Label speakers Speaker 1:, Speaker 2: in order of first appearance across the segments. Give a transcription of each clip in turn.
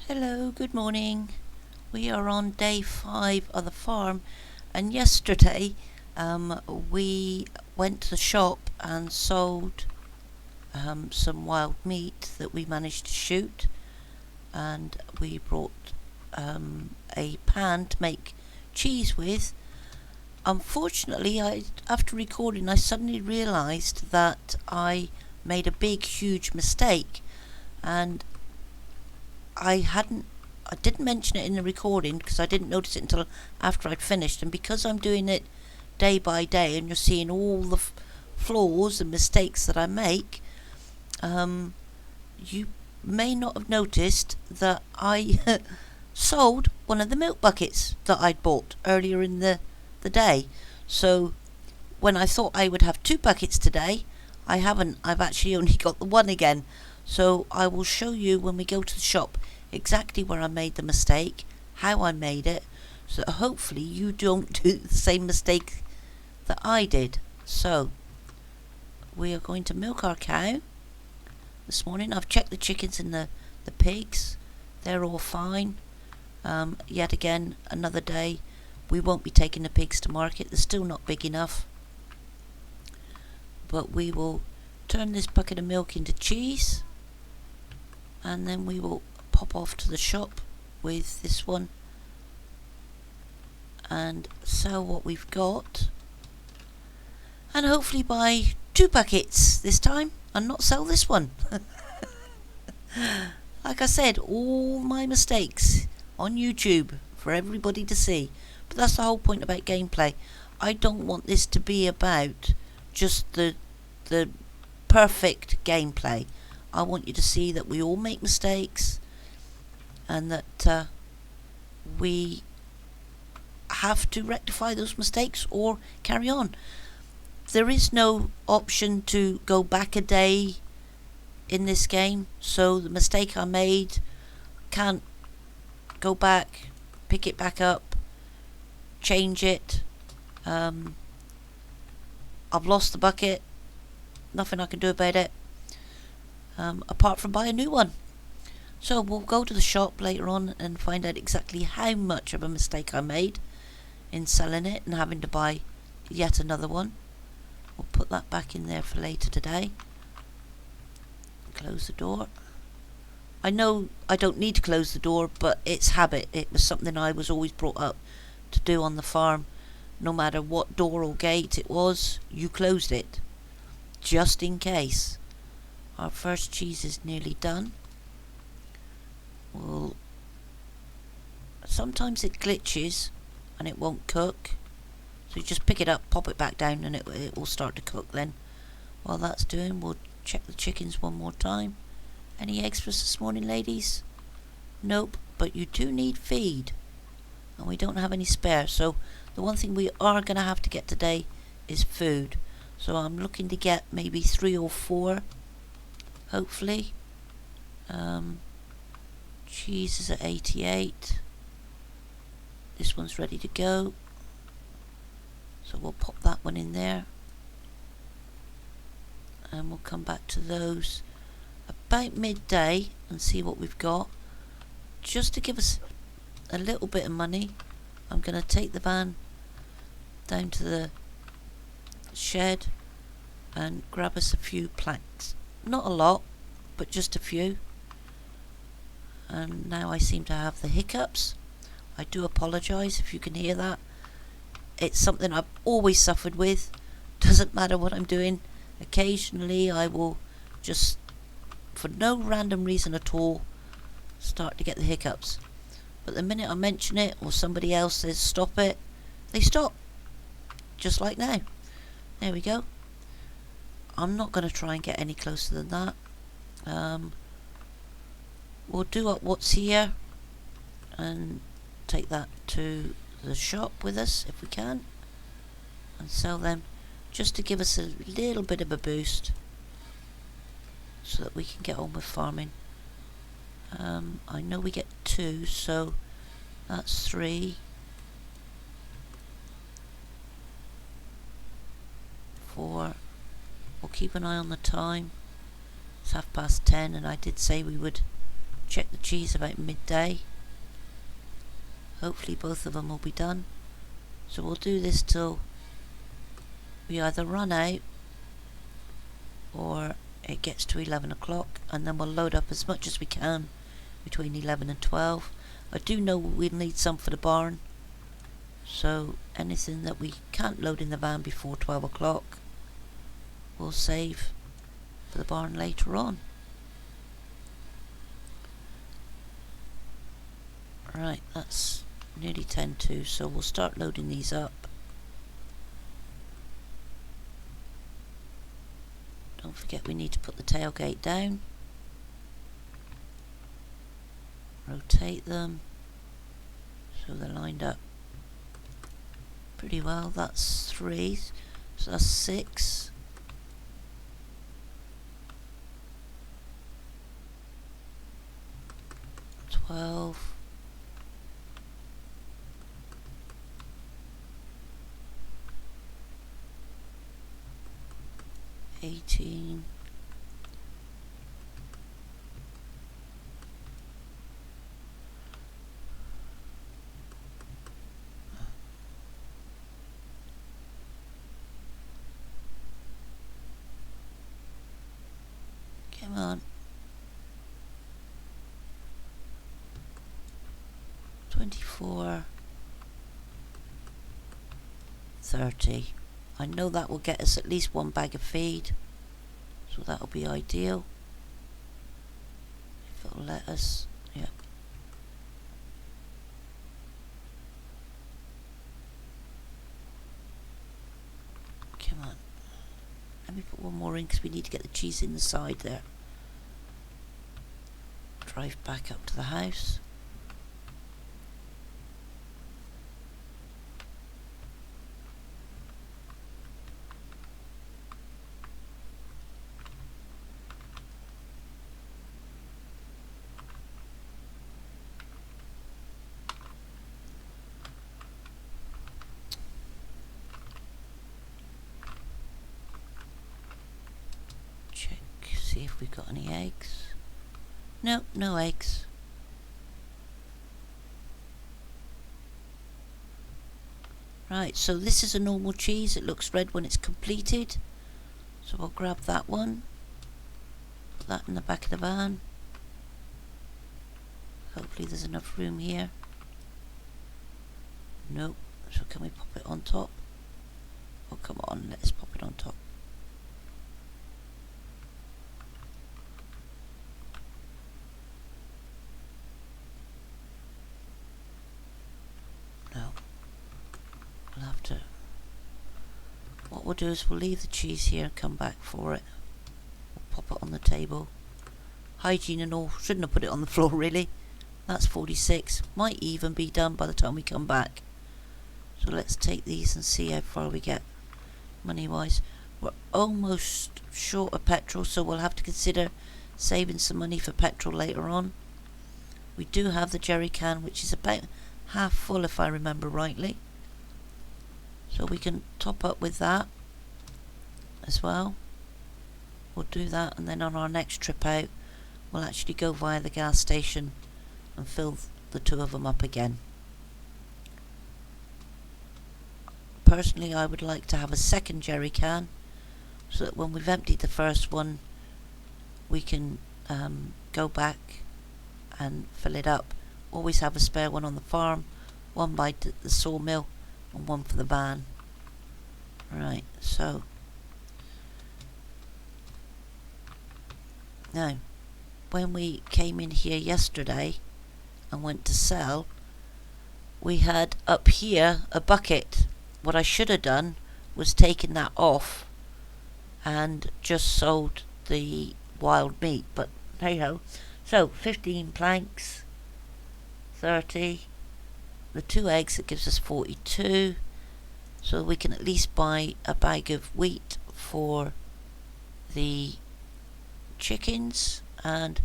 Speaker 1: Hello, good morning. We are on day 5 of the farm, and yesterday we went to the shop and sold some wild meat that we managed to shoot, and we brought a pan to make cheese with. Unfortunately, after recording, I suddenly realised that I made a big, huge mistake, and I didn't mention it in the recording because I didn't notice it until after I'd finished, and because I'm doing it day by day and you're seeing all the flaws and mistakes that I make, you may not have noticed that I sold one of the milk buckets that I'd bought earlier in the day. So when I thought I would have 2 buckets today, I haven't. I've actually only got the one again. So I will show you when we go to the shop exactly where I made the mistake, how I made it, so that hopefully you don't do the same mistake that I did. So we are going to milk our cow this morning. I've checked the chickens and the pigs. They're all fine. Yet again, another day. We won't be taking the pigs to market. They're still not big enough. But we will turn this bucket of milk into cheese, and then we will pop off to the shop with this one and sell what we've got, and hopefully buy 2 buckets this time and not sell this one. Like I said, all my mistakes on YouTube for everybody to see. But that's the whole point about gameplay. I don't want this to be about just the perfect gameplay. I want you to see that we all make mistakes, and that we have to rectify those mistakes or carry on. There is no option to go back a day in this game, so the mistake I made, can't go back, pick it back up, change it. I've lost the bucket, nothing I can do about it, apart from buy a new one. So we'll go to the shop later on and find out exactly how much of a mistake I made in selling it and having to buy yet another one. We'll put that back in there for later today. Close the door. I know I don't need to close the door, but it's habit. It was something I was always brought up to do on the farm. No matter what door or gate it was, you closed it, just in case. Our first cheese is nearly done. Well, sometimes it glitches and it won't cook, so you just pick it up, pop it back down, and it will start to cook then. While that's doing, we'll check the chickens one more time. Any eggs for us this morning, ladies? Nope, but you do need feed, and we don't have any spare, so the one thing we are going to have to get today is food. So I'm looking to get maybe 3 or 4, hopefully. Cheese is at 88. This one's ready to go, so we'll pop that one in there, and we'll come back to those about midday and see what we've got. Just to give us a little bit of money, I'm going to take the van down to the shed and grab us a few planks. Not a lot, but just a few. And now I seem to have the hiccups. I do apologise if you can hear that. It's something I've always suffered with. Doesn't matter what I'm doing. Occasionally I will just, for no random reason at all, start to get the hiccups. But the minute I mention it or somebody else says stop it, they stop. Just like now. There we go. I'm not going to try and get any closer than that. We'll do up what's here and take that to the shop with us if we can, and sell them, just to give us a little bit of a boost so that we can get on with farming. I know we get 2, so that's 3, 4. We'll keep an eye on the time. It's 10:30, and I did say we would check the cheese about midday. Hopefully both of them will be done. So we'll do this till we either run out or it gets to 11 o'clock, and then we'll load up as much as we can between 11 and 12. I do know we'll need some for the barn, so anything that we can't load in the van before 12 o'clock we'll save for the barn later on. Right, that's nearly 10 to, so we'll start loading these up. Don't forget we need to put the tailgate down. Rotate them so they're lined up pretty well. That's 3, so that's 6. 12. 18. Come on. 24. 30. I know that will get us at least 1 bag of feed, so that'll be ideal. If it'll let us, yeah. Come on. Let me put one more in because we need to get the cheese in the side there. Drive back up to the house. See if we've got any eggs. Nope, no eggs. Right, so this is a normal cheese. It looks red when it's completed. So I'll grab that one. Put that in the back of the van. Hopefully there's enough room here. Nope. So can we pop it on top? Oh, come on, let's pop it on top. We'll have to, what we'll do is we'll leave the cheese here and come back for it. We'll pop it on the table. Hygiene and all, shouldn't have put it on the floor really. That's 46, might even be done by the time we come back. So let's take these and see how far we get money wise. We're almost short of petrol, so we'll have to consider saving some money for petrol later on. We do have the jerry can, which is about half full if I remember rightly. So we can top up with that as well. We'll do that, and then on our next trip out we'll actually go via the gas station and fill the 2 of them up again. Personally, I would like to have a second jerry can so that when we've emptied the first one we can go back and fill it up. Always have a spare one on the farm, one by the sawmill and one for the van. Right, so now when we came in here yesterday and went to sell, we had up here a bucket. What I should have done was taken that off and just sold the wild meat, but hey ho. So 15 planks, 30, the 2 eggs, that gives us 42, so we can at least buy a bag of wheat for the chickens and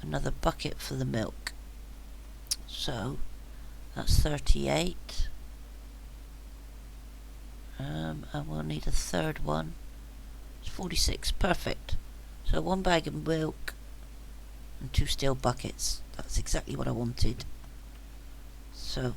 Speaker 1: another bucket for the milk. So that's 38, and we'll need a third one. It's 46, perfect. So 1 bag of milk, and 2 steel buckets. That's exactly what I wanted. So,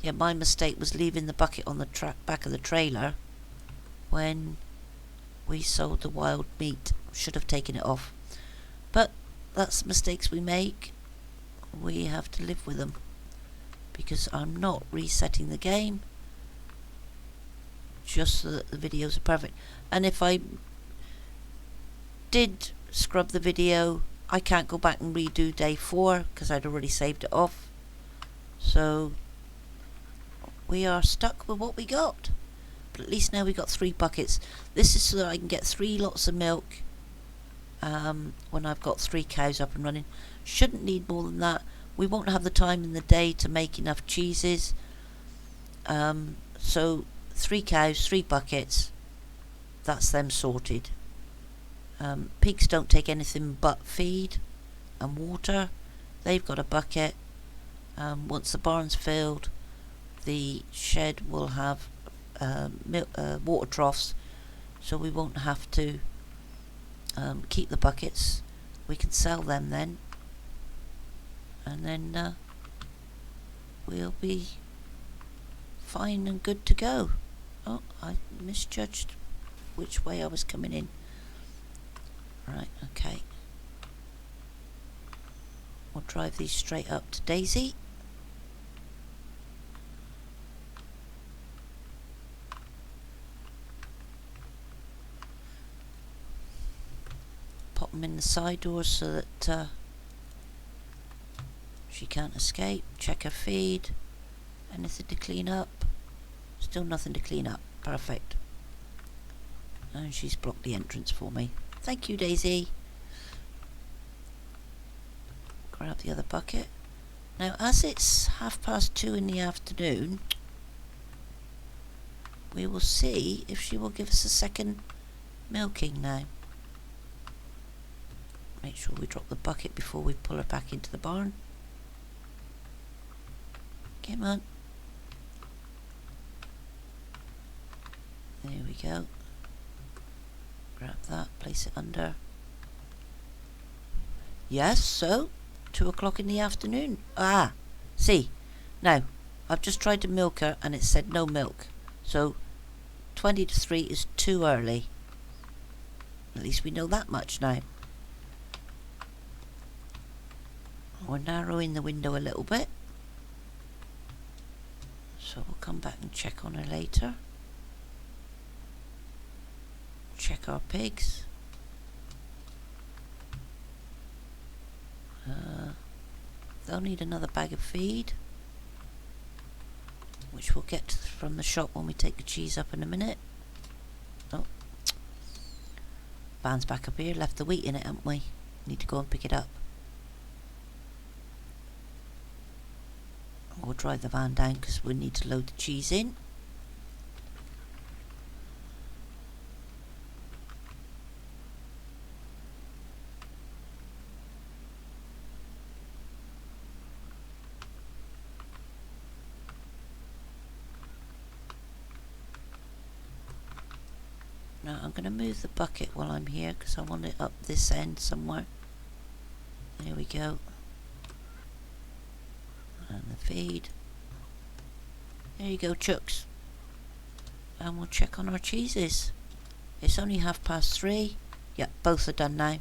Speaker 1: yeah, my mistake was leaving the bucket on the back of the trailer when we sold the wild meat. Should have taken it off. But that's mistakes we make. We have to live with them. Because I'm not resetting the game just so that the videos are perfect. And if I did scrub the video, I can't go back and redo day 4 because I'd already saved it off. So we are stuck with what we got. But at least now we got 3 buckets. This is so that I can get 3 lots of milk when I've got 3 cows up and running. Shouldn't need more than that. We won't have the time in the day to make enough cheeses. So 3 cows, 3 buckets. That's them sorted. Pigs don't take anything but feed and water. They've got a bucket. Once the barn's filled, the shed will have water troughs, so we won't have to keep the buckets. We can sell them then, and then we'll be fine and good to go. Oh, I misjudged which way I was coming in. Right, okay. We'll drive these straight up to Daisy. Pop them in the side doors so that she can't escape. Check her feed. Anything to clean up? Still nothing to clean up. Perfect. And she's blocked the entrance for me. Thank you, Daisy. Grab the other bucket. Now, as it's 2:30 in the afternoon, we will see if she will give us a second milking now. Make sure we drop the bucket before we pull her back into the barn. Come on. There we go. Grab that, place it under. Yes, so 2 o'clock in the afternoon. Ah, see, now I've just tried to milk her and it said no milk. So 20 to 3 is too early. At least we know that much now. We're narrowing the window a little bit, so we'll come back and check on her later. Check our pigs. They'll need another bag of feed, which we'll get from the shop when we take the cheese up in a minute. Oh, van's back up here. Left the wheat in it, haven't we? Need to go and pick it up. We'll drive the van down because we need to load the cheese in. Now I'm going to move the bucket while I'm here because I want it up this end somewhere. There we go. And the feed. There you go, Chucks. And we'll check on our cheeses. It's only 3:30. Yep, both are done now.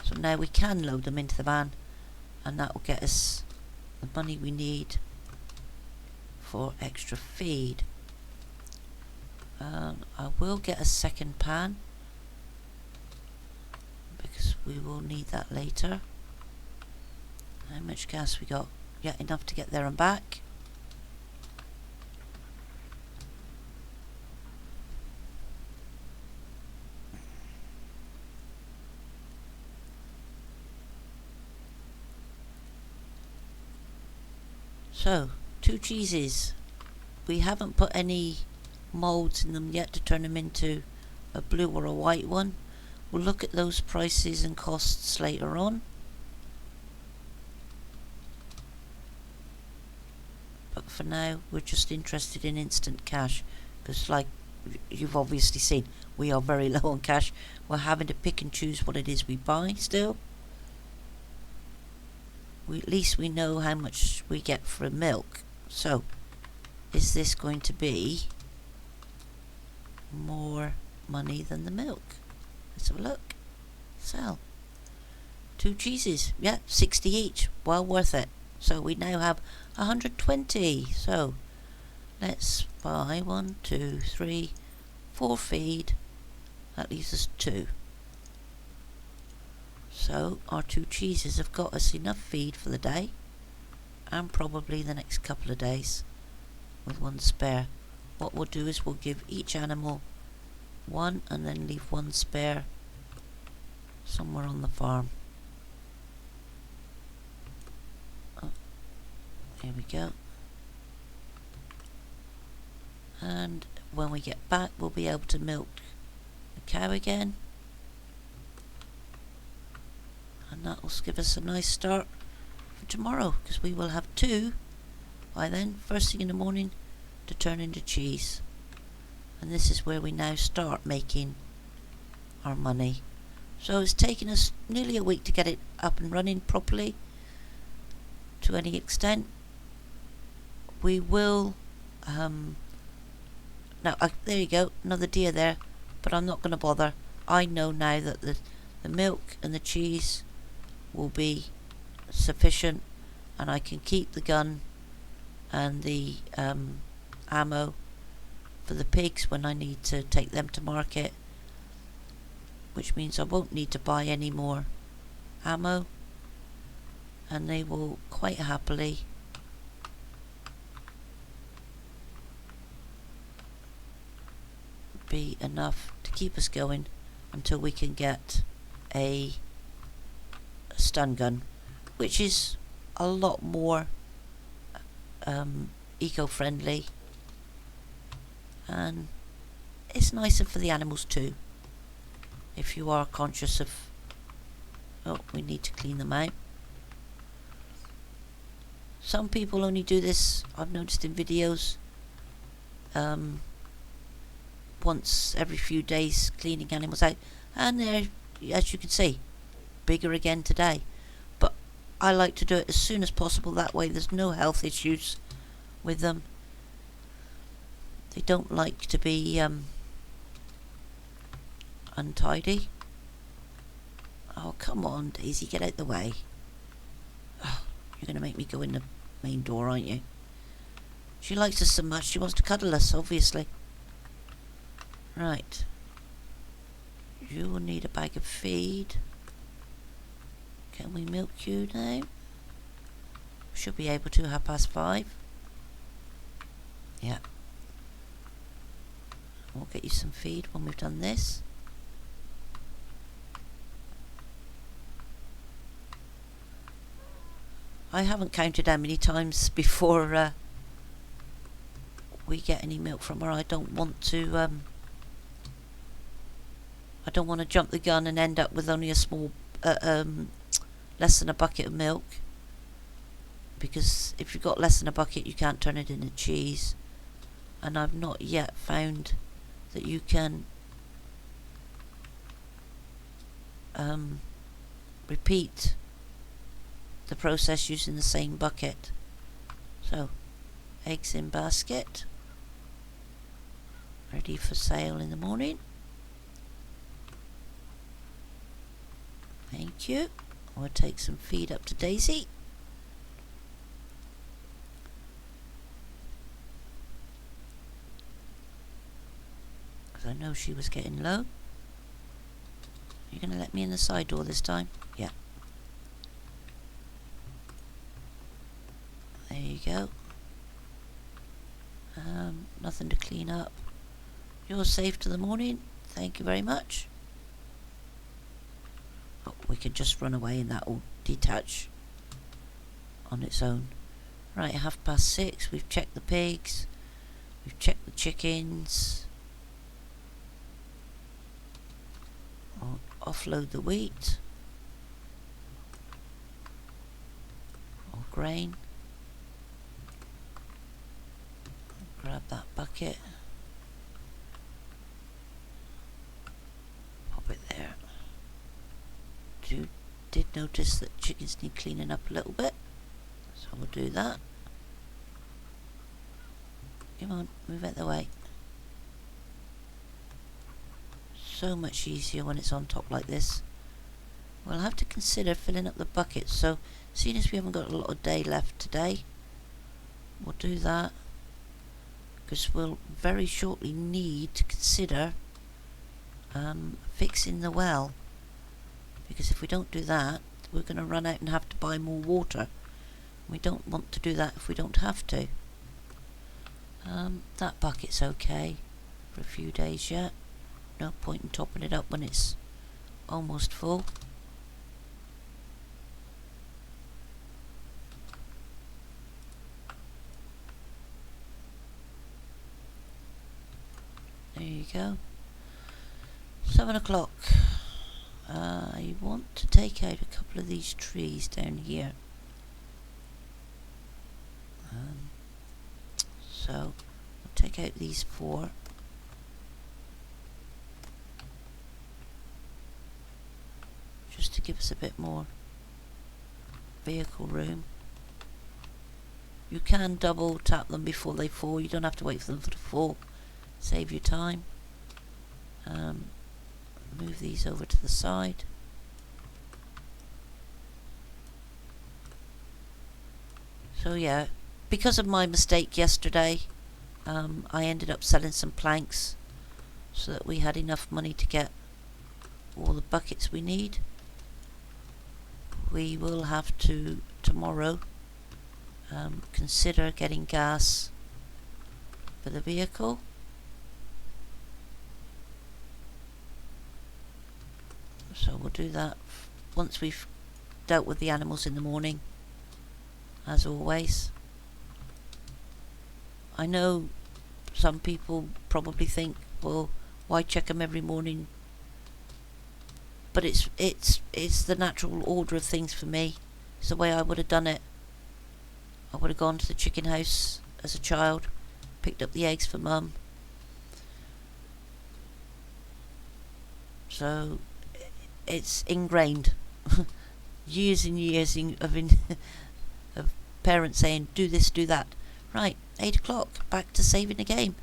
Speaker 1: So now we can load them into the van, and that will get us the money we need for extra feed. I will get a second pan because we will need that later. How much gas we got? Yeah, enough to get there and back. So, 2 cheeses. We haven't put any moulds in them yet to turn them into a blue or a white one. We'll look at those prices and costs later on. But for now, we're just interested in instant cash, because like you've obviously seen, we are very low on cash. We're having to pick and choose what it is we buy still. at least we know how much we get for milk. So, is this going to be more money than the milk? Let's have a look. Sell. 2 cheeses. Yeah, 60 each. Well worth it. So we now have 120. So let's buy 1, 2, 3, 4 feed. That leaves us 2. So our 2 cheeses have got us enough feed for the day, and probably the next couple of days with 1 spare. What we'll do is we'll give each animal 1 and then leave 1 spare somewhere on the farm. Oh, here we go. And when we get back, we'll be able to milk the cow again. And that will give us a nice start for tomorrow, because we will have 2 by then, first thing in the morning, to turn into cheese. And this is where we now start making our money. So it's taken us nearly a week to get it up and running properly to any extent. We will now there you go, another deer there, but I'm not going to bother. I know now that the milk and the cheese will be sufficient, and I can keep the gun and the ammo for the pigs when I need to take them to market, which means I won't need to buy any more ammo, and they will quite happily be enough to keep us going until we can get a stun gun, which is a lot more eco-friendly, and it's nicer for the animals too, if you are conscious of... Oh, we need to clean them out. Some people only do this, I've noticed in videos, once every few days, cleaning animals out, and they're, as you can see, bigger again today. But I like to do it as soon as possible, that way there's no health issues with them. They don't like to be untidy. Oh, come on, Daisy, get out the way. Oh, you're going to make me go in the main door, aren't you? She likes us so much, she wants to cuddle us, obviously. Right. You will need a bag of feed. Can we milk you now? Should be able to, 5:30. Yeah. We'll get you some feed when we've done this. I haven't counted how many times before we get any milk from her. I don't want to jump the gun and end up with only a small less than a bucket of milk, because if you've got less than a bucket you can't turn it into cheese, and I've not yet found that you can repeat the process using the same bucket. So, eggs in basket, ready for sale in the morning. Thank you. We'll take some feed up to Daisy. Because I know she was getting low. You're going to let me in the side door this time? Yeah. There you go. Nothing to clean up. You're safe to the morning. Thank you very much. Oh, we could just run away and that will detach on its own. Right, 6:30. We've checked the pigs. We've checked the chickens. I'll offload the wheat or grain. Grab that bucket. Pop it there. Did notice that chickens need cleaning up a little bit. So we'll do that. Come on, move out the way. So much easier when it's on top like this. We'll have to consider filling up the buckets. So, seeing as we haven't got a lot of day left today, we'll do that. Because we'll very shortly need to consider fixing the well. Because if we don't do that, we're going to run out and have to buy more water. We don't want to do that if we don't have to. That bucket's okay for a few days yet. No point in topping it up when it's almost full. There you go. 7 o'clock. I want to take out a couple of these trees down here. So, I'll take out these 4. Just to give us a bit more vehicle room. You can double tap them before they fall. You don't have to wait for them to fall. Save you time. Move these over to the side. So yeah, because of my mistake yesterday, I ended up selling some planks so that we had enough money to get all the buckets we need. We will have to tomorrow consider getting gas for the vehicle. So we'll do that once we've dealt with the animals in the morning, as always. I know some people probably think, well, why check them every morning? But it's the natural order of things for me. It's the way I would have done it. I would have gone to the chicken house as a child, picked up the eggs for Mum. So it's ingrained. Years and years of parents saying, do this, do that. Right, 8 o'clock, back to saving the game.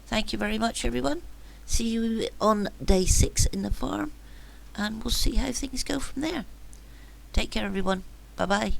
Speaker 1: Thank you very much, everyone. See you on day 6 in the farm, and we'll see how things go from there. Take care, everyone. Bye-bye.